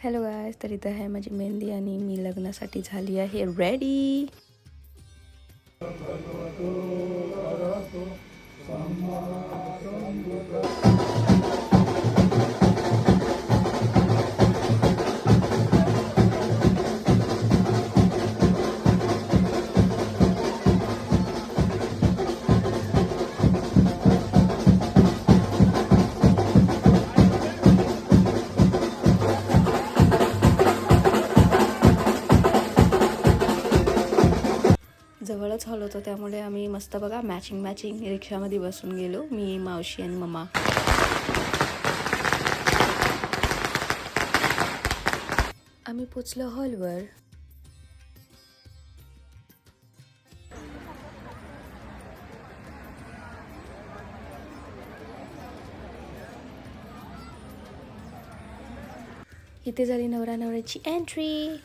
Hello guys, तर इथं आहे माझी मेहंदी आणि मी लग्नासाठी झाली आहे रेडी. जवळच हॉल होतं, त्यामुळे आम्ही मस्त बघा मॅचिंग रिक्षामध्ये बसून गेलो, मी, मावशी आणि मम्मा. आम्ही पोचलो हॉलवर. इथे झाली नवरा नवऱ्याची एंट्री.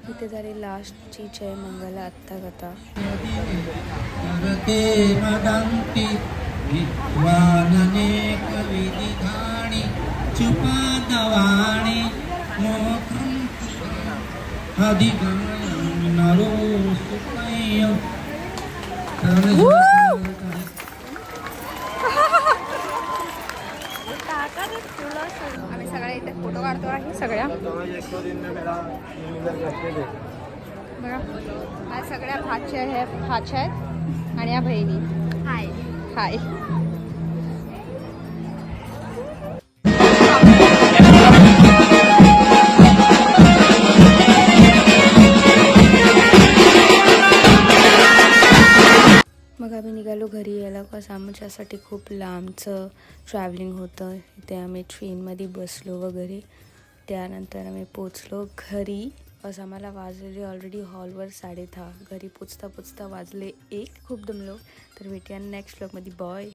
इथे झाली लास्टची जय मंगल आत्ता गता. आम्ही सगळ्या इथे फोटो काढतो आहे सगळ्या बघा. माझ्या सगळ्या भाच्या आहेत आणि या बहिणी. हाय हाय. मग आम्ही निघालो घरी. यायला कसं आमच्यासाठी खूप लांबचं ट्रॅव्हलिंग होतं. इथे आम्ही ट्रेनमध्ये बसलो वगैरे. त्यानंतर आम्ही पोचलो घरी. असं आम्हाला वाजलेले ऑलरेडी हॉलवर 10:30. घरी पोचता वाजले 1. खूप दमलो. तर भेटूया नेक्स्ट व्लॉगमध्ये. बाय.